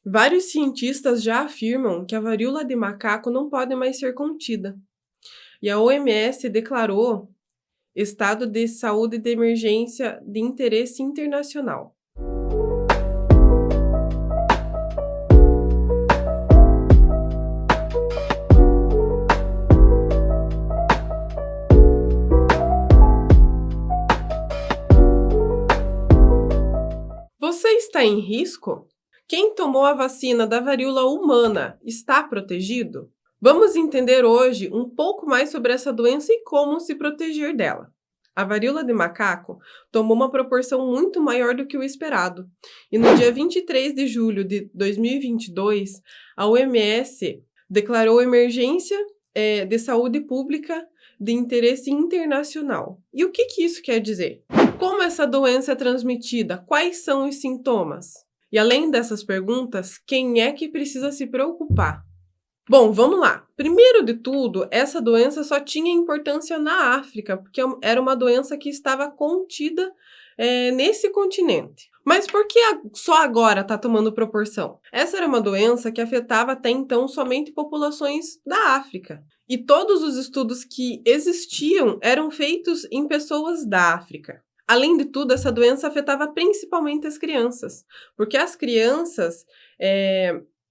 Vários cientistas já afirmam que a varíola de macaco não pode mais ser contida. E a OMS declarou estado de saúde de emergência de interesse internacional. Você está em risco? Quem tomou a vacina da varíola humana está protegido? Vamos entender hoje um pouco mais sobre essa doença e como se proteger dela. A varíola de macaco tomou uma proporção muito maior do que o esperado. E no dia 23 de julho de 2022, a OMS declarou emergência de saúde pública de interesse internacional. E o que isso quer dizer? Como essa doença é transmitida? Quais são os sintomas? E além dessas perguntas, quem é que precisa se preocupar? Bom, vamos lá. Primeiro de tudo, essa doença só tinha importância na África, porque era uma doença que estava contida nesse continente. Mas por que só agora está tomando proporção? Essa era uma doença que afetava até então somente populações da África. E todos os estudos que existiam eram feitos em pessoas da África. Além de tudo, essa doença afetava principalmente as crianças, porque as crianças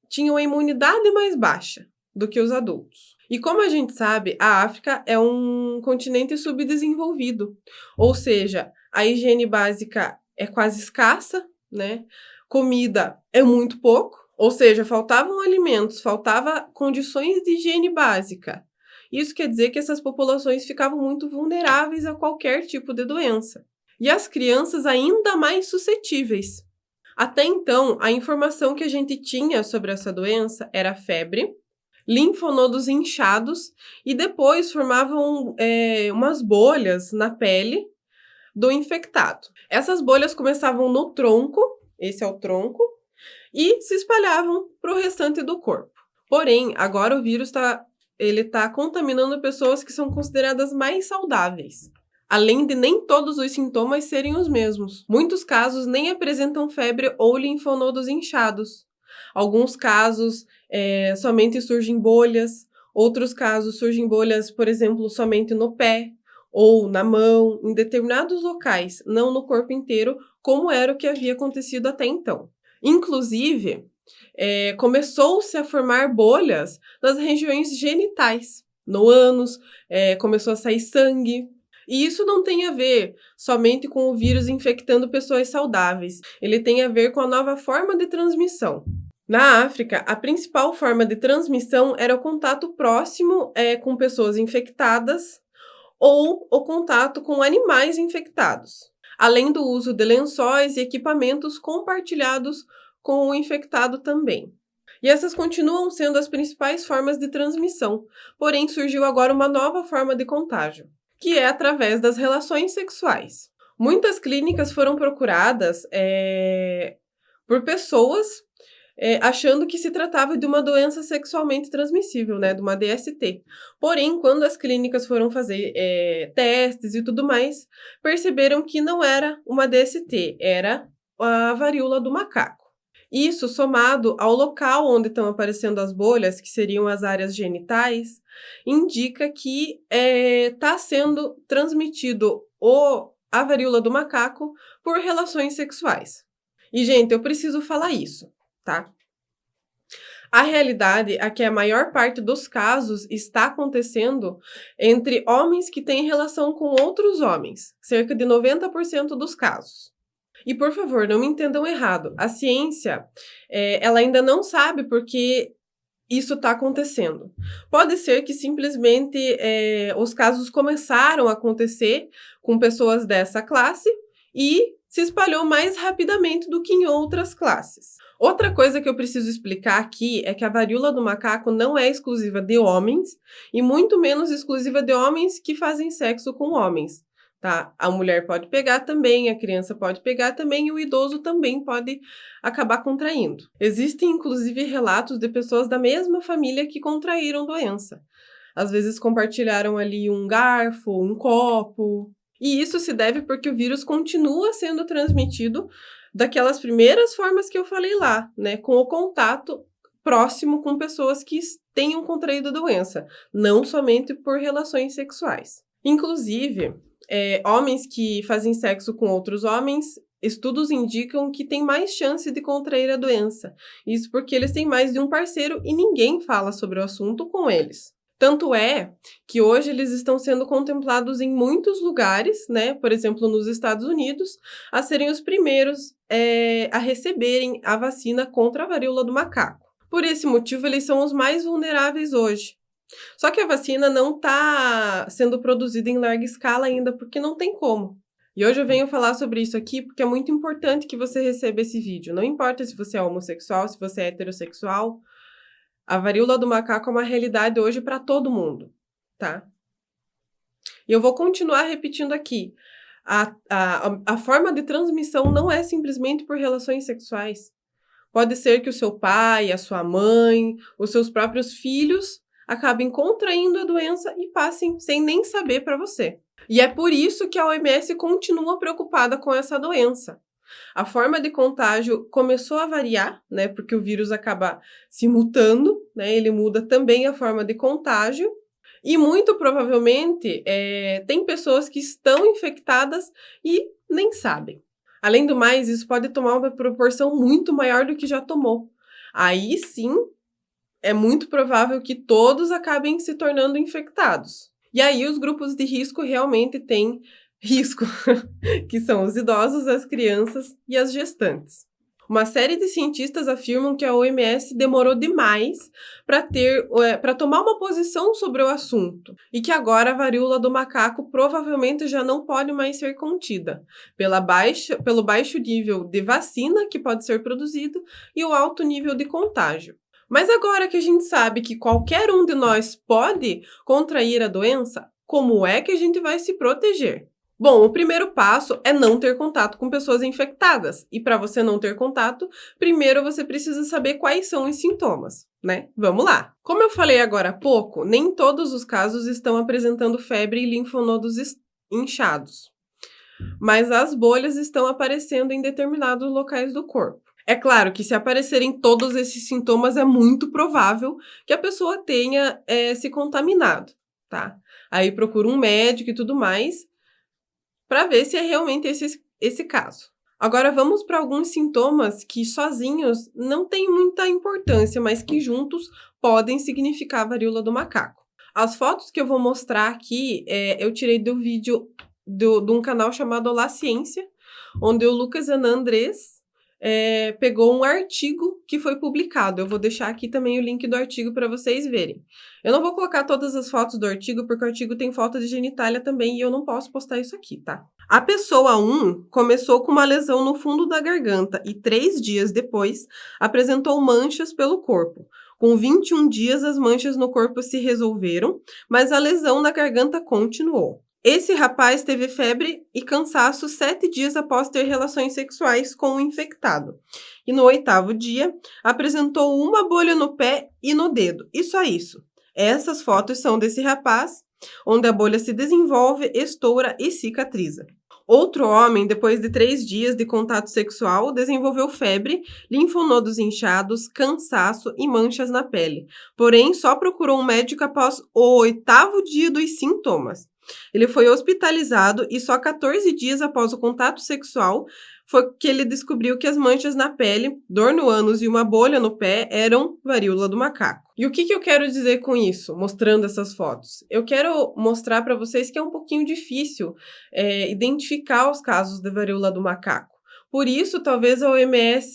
tinham a imunidade mais baixa do que os adultos. E como a gente sabe, a África é um continente subdesenvolvido, ou seja, a higiene básica é quase escassa, né? Comida é muito pouco, ou seja, faltavam alimentos, faltava condições de higiene básica. Isso quer dizer que essas populações ficavam muito vulneráveis a qualquer tipo de doença. E as crianças ainda mais suscetíveis. Até então, a informação que a gente tinha sobre essa doença era febre, linfonodos inchados e depois formavam umas bolhas na pele do infectado. Essas bolhas começavam no tronco, esse é o tronco, e se espalhavam para o restante do corpo. Porém, agora o vírus está contaminando pessoas que são consideradas mais saudáveis. Além de nem todos os sintomas serem os mesmos. Muitos casos nem apresentam febre ou linfonodos inchados. Alguns casos somente surgem bolhas, outros casos surgem bolhas, por exemplo, somente no pé ou na mão, em determinados locais, não no corpo inteiro, como era o que havia acontecido até então. Inclusive, começou-se a formar bolhas nas regiões genitais. No ânus, começou a sair sangue. E isso não tem a ver somente com o vírus infectando pessoas saudáveis. Ele tem a ver com a nova forma de transmissão. Na África, a principal forma de transmissão era o contato próximo com pessoas infectadas ou o contato com animais infectados, além do uso de lençóis e equipamentos compartilhados com o infectado também. E essas continuam sendo as principais formas de transmissão, porém surgiu agora uma nova forma de contágio, que é através das relações sexuais. Muitas clínicas foram procuradas por pessoas achando que se tratava de uma doença sexualmente transmissível, né, de uma DST. Porém, quando as clínicas foram fazer testes e tudo mais, perceberam que não era uma DST, era a varíola do macaco. Isso, somado ao local onde estão aparecendo as bolhas, que seriam as áreas genitais, indica que está sendo transmitido a varíola do macaco por relações sexuais. E, gente, eu preciso falar isso, tá? A realidade é que a maior parte dos casos está acontecendo entre homens que têm relação com outros homens, cerca de 90% dos casos. E, por favor, não me entendam errado. A ciência, ela ainda não sabe por que isso está acontecendo. Pode ser que simplesmente os casos começaram a acontecer com pessoas dessa classe e se espalhou mais rapidamente do que em outras classes. Outra coisa que eu preciso explicar aqui é que a varíola do macaco não é exclusiva de homens e muito menos exclusiva de homens que fazem sexo com homens. Tá? A mulher pode pegar também, a criança pode pegar também e o idoso também pode acabar contraindo. Existem, inclusive, relatos de pessoas da mesma família que contraíram doença. Às vezes compartilharam ali um garfo, um copo. E isso se deve porque o vírus continua sendo transmitido daquelas primeiras formas que eu falei lá, né? Com o contato próximo com pessoas que tenham contraído a doença, não somente por relações sexuais. Inclusive, homens que fazem sexo com outros homens, estudos indicam que têm mais chance de contrair a doença. Isso porque eles têm mais de um parceiro e ninguém fala sobre o assunto com eles. Tanto é que hoje eles estão sendo contemplados em muitos lugares, né? Por exemplo, nos Estados Unidos, a serem os primeiros a receberem a vacina contra a varíola do macaco. Por esse motivo, eles são os mais vulneráveis hoje. Só que a vacina não está sendo produzida em larga escala ainda, porque não tem como. E hoje eu venho falar sobre isso aqui porque é muito importante que você receba esse vídeo. Não importa se você é homossexual, se você é heterossexual, a varíola do macaco é uma realidade hoje para todo mundo, tá? E eu vou continuar repetindo aqui. A forma de transmissão não é simplesmente por relações sexuais. Pode ser que o seu pai, a sua mãe, os seus próprios filhos acabem contraindo a doença e passem sem nem saber para você. E é por isso que a OMS continua preocupada com essa doença. A forma de contágio começou a variar, né, porque o vírus acaba se mutando, né, ele muda também a forma de contágio, e muito provavelmente tem pessoas que estão infectadas e nem sabem. Além do mais, isso pode tomar uma proporção muito maior do que já tomou. Aí sim, é muito provável que todos acabem se tornando infectados. E aí os grupos de risco realmente têm risco, que são os idosos, as crianças e as gestantes. Uma série de cientistas afirmam que a OMS demorou demais para tomar uma posição sobre o assunto e que agora a varíola do macaco provavelmente já não pode mais ser contida pelo baixo nível de vacina que pode ser produzido e o alto nível de contágio. Mas agora que a gente sabe que qualquer um de nós pode contrair a doença, como é que a gente vai se proteger? Bom, o primeiro passo é não ter contato com pessoas infectadas. E para você não ter contato, primeiro você precisa saber quais são os sintomas, né? Vamos lá. Como eu falei agora há pouco, nem todos os casos estão apresentando febre e linfonodos inchados. Mas as bolhas estão aparecendo em determinados locais do corpo. É claro que se aparecerem todos esses sintomas, é muito provável que a pessoa tenha se contaminado, tá? Aí procura um médico e tudo mais, para ver se é realmente esse caso. Agora vamos para alguns sintomas que sozinhos não têm muita importância, mas que juntos podem significar a varíola do macaco. As fotos que eu vou mostrar aqui, eu tirei do vídeo de um canal chamado Olá Ciência, onde o Lucas Anandrés pegou um artigo que foi publicado. Eu vou deixar aqui também o link do artigo para vocês verem. Eu não vou colocar todas as fotos do artigo, porque o artigo tem foto de genitália também e eu não posso postar isso aqui, tá? A pessoa 1 começou com uma lesão no fundo da garganta e 3 dias depois apresentou manchas pelo corpo. Com 21 dias, as manchas no corpo se resolveram, mas a lesão na garganta continuou. Esse rapaz teve febre e cansaço 7 dias após ter relações sexuais com o infectado. E no 8º dia, apresentou uma bolha no pé e no dedo. E só isso. Essas fotos são desse rapaz, onde a bolha se desenvolve, estoura e cicatriza. Outro homem, depois de 3 dias de contato sexual, desenvolveu febre, linfonodos inchados, cansaço e manchas na pele. Porém, só procurou um médico após o 8º dia dos sintomas. Ele foi hospitalizado e só 14 dias após o contato sexual foi que ele descobriu que as manchas na pele, dor no ânus e uma bolha no pé eram varíola do macaco. E o que eu quero dizer com isso, mostrando essas fotos? Eu quero mostrar para vocês que é um pouquinho difícil identificar os casos de varíola do macaco. Por isso, talvez a OMS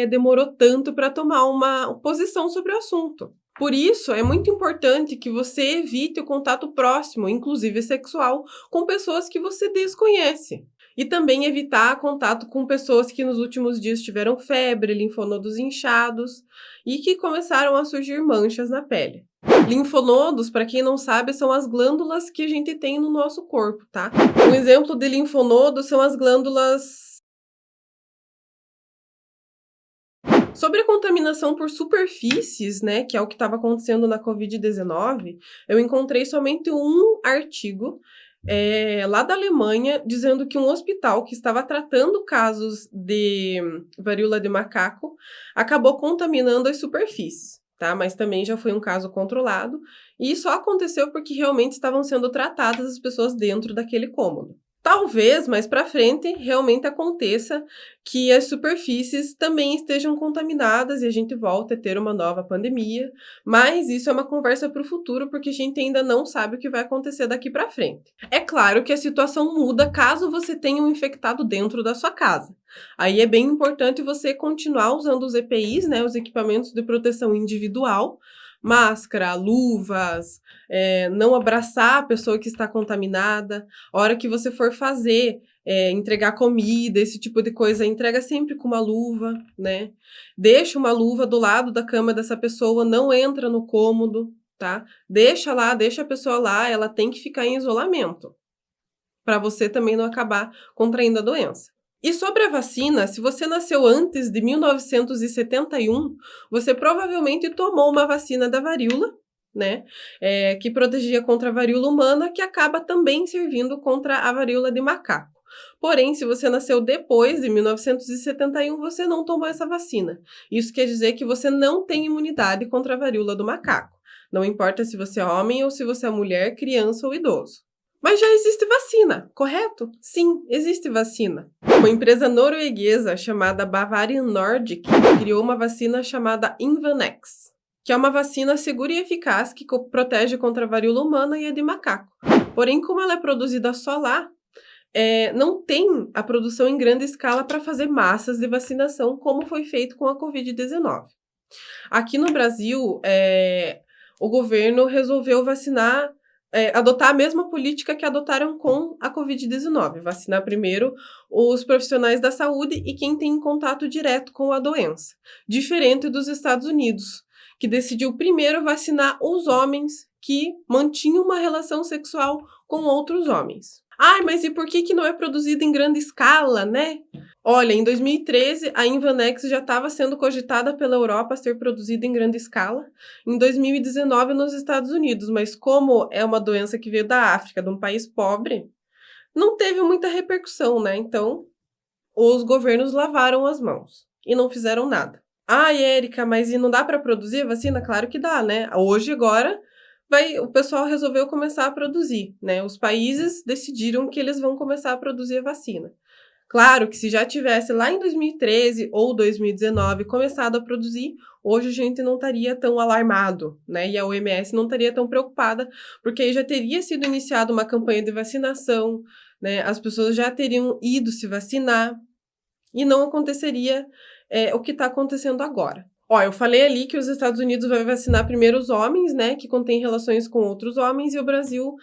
demorou tanto para tomar uma posição sobre o assunto. Por isso, é muito importante que você evite o contato próximo, inclusive sexual, com pessoas que você desconhece. E também evitar contato com pessoas que nos últimos dias tiveram febre, linfonodos inchados e que começaram a surgir manchas na pele. Linfonodos, para quem não sabe, são as glândulas que a gente tem no nosso corpo, tá? Um exemplo de linfonodo são as glândulas. Sobre a contaminação por superfícies, né, que é o que estava acontecendo na Covid-19, eu encontrei somente um artigo lá da Alemanha, dizendo que um hospital que estava tratando casos de varíola de macaco acabou contaminando as superfícies, tá? Mas também já foi um caso controlado, e só aconteceu porque realmente estavam sendo tratadas as pessoas dentro daquele cômodo. Talvez mais para frente realmente aconteça que as superfícies também estejam contaminadas e a gente volte a ter uma nova pandemia, mas isso é uma conversa para o futuro porque a gente ainda não sabe o que vai acontecer daqui para frente. É claro que a situação muda caso você tenha um infectado dentro da sua casa. Aí é bem importante você continuar usando os EPIs, né, os equipamentos de proteção individual, máscara, luvas, não abraçar a pessoa que está contaminada. A hora que você for fazer, entregar comida, esse tipo de coisa, entrega sempre com uma luva, né? Deixa uma luva do lado da cama dessa pessoa, não entra no cômodo, tá? Deixa lá, deixa a pessoa lá, ela tem que ficar em isolamento, para você também não acabar contraindo a doença. E sobre a vacina, se você nasceu antes de 1971, você provavelmente tomou uma vacina da varíola, né? Que protegia contra a varíola humana, que acaba também servindo contra a varíola de macaco. Porém, se você nasceu depois de 1971, você não tomou essa vacina. Isso quer dizer que você não tem imunidade contra a varíola do macaco. Não importa se você é homem ou se você é mulher, criança ou idoso. Mas já existe vacina, correto? Sim, existe vacina. Uma empresa norueguesa chamada Bavarian Nordic criou uma vacina chamada Imvanex, que é uma vacina segura e eficaz que protege contra a varíola humana e a de macaco. Porém, como ela é produzida só lá, não tem a produção em grande escala para fazer massas de vacinação, como foi feito com a Covid-19. Aqui no Brasil, o governo resolveu adotar a mesma política que adotaram com a Covid-19, vacinar primeiro os profissionais da saúde e quem tem contato direto com a doença, diferente dos Estados Unidos, que decidiu primeiro vacinar os homens que mantinham uma relação sexual com outros homens. Ai, mas e por que não é produzido em grande escala, né? Olha, em 2013, a Imvanex já estava sendo cogitada pela Europa a ser produzida em grande escala. Em 2019, nos Estados Unidos, mas como é uma doença que veio da África, de um país pobre, não teve muita repercussão, né? Então, os governos lavaram as mãos e não fizeram nada. Ai, Érica, mas e não dá para produzir a vacina? Claro que dá, né? Hoje, agora, o pessoal resolveu começar a produzir, né? Os países decidiram que eles vão começar a produzir a vacina. Claro que se já tivesse lá em 2013 ou 2019 começado a produzir, hoje a gente não estaria tão alarmado, né? E a OMS não estaria tão preocupada, porque aí já teria sido iniciada uma campanha de vacinação, né? As pessoas já teriam ido se vacinar e não aconteceria o que está acontecendo agora. Ó, eu falei ali que os Estados Unidos vai vacinar primeiro os homens, né, que contêm relações com outros homens, e o Brasil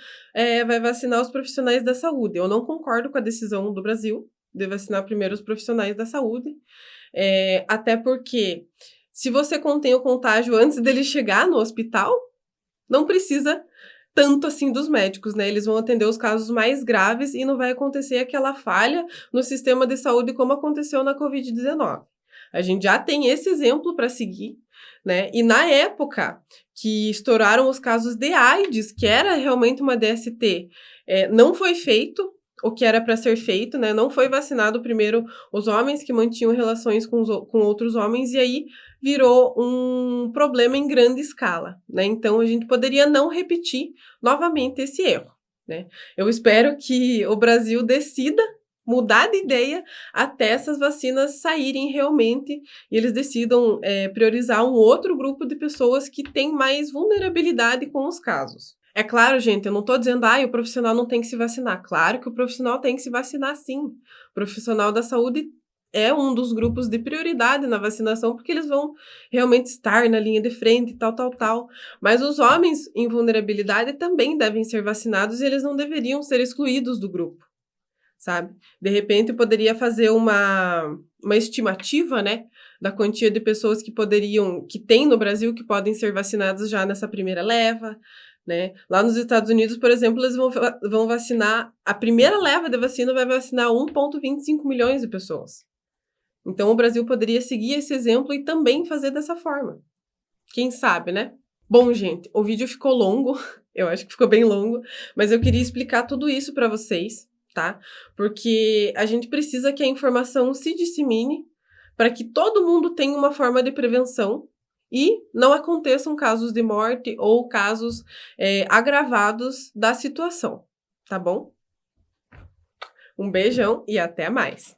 vai vacinar os profissionais da saúde. Eu não concordo com a decisão do Brasil de vacinar primeiro os profissionais da saúde, até porque se você contém o contágio antes dele chegar no hospital, não precisa tanto assim dos médicos, né? Eles vão atender os casos mais graves e não vai acontecer aquela falha no sistema de saúde como aconteceu na Covid-19. A gente já tem esse exemplo para seguir, né? E na época que estouraram os casos de AIDS, que era realmente uma DST, não foi feito o que era para ser feito, né? Não foi vacinado primeiro os homens que mantinham relações com outros homens, e aí virou um problema em grande escala, né? Então, a gente poderia não repetir novamente esse erro, né? Eu espero que o Brasil decida mudar de ideia até essas vacinas saírem realmente e eles decidam priorizar um outro grupo de pessoas que tem mais vulnerabilidade com os casos. É claro, gente, eu não estou dizendo, o profissional não tem que se vacinar. Claro que o profissional tem que se vacinar, sim. O profissional da saúde é um dos grupos de prioridade na vacinação, porque eles vão realmente estar na linha de frente, tal. Mas os homens em vulnerabilidade também devem ser vacinados e eles não deveriam ser excluídos do grupo, sabe? De repente, poderia fazer uma estimativa, né, da quantia de pessoas que tem no Brasil, que podem ser vacinadas já nessa primeira leva, né? Lá nos Estados Unidos, por exemplo, eles vão vacinar, a primeira leva de vacina vai vacinar 1,25 milhões de pessoas. Então, o Brasil poderia seguir esse exemplo e também fazer dessa forma. Quem sabe, né? Bom, gente, o vídeo ficou longo, eu acho que ficou bem longo, mas eu queria explicar tudo isso para vocês, tá? Porque a gente precisa que a informação se dissemine para que todo mundo tenha uma forma de prevenção e não aconteçam casos de morte ou casos agravados da situação, tá bom? Um beijão e até mais!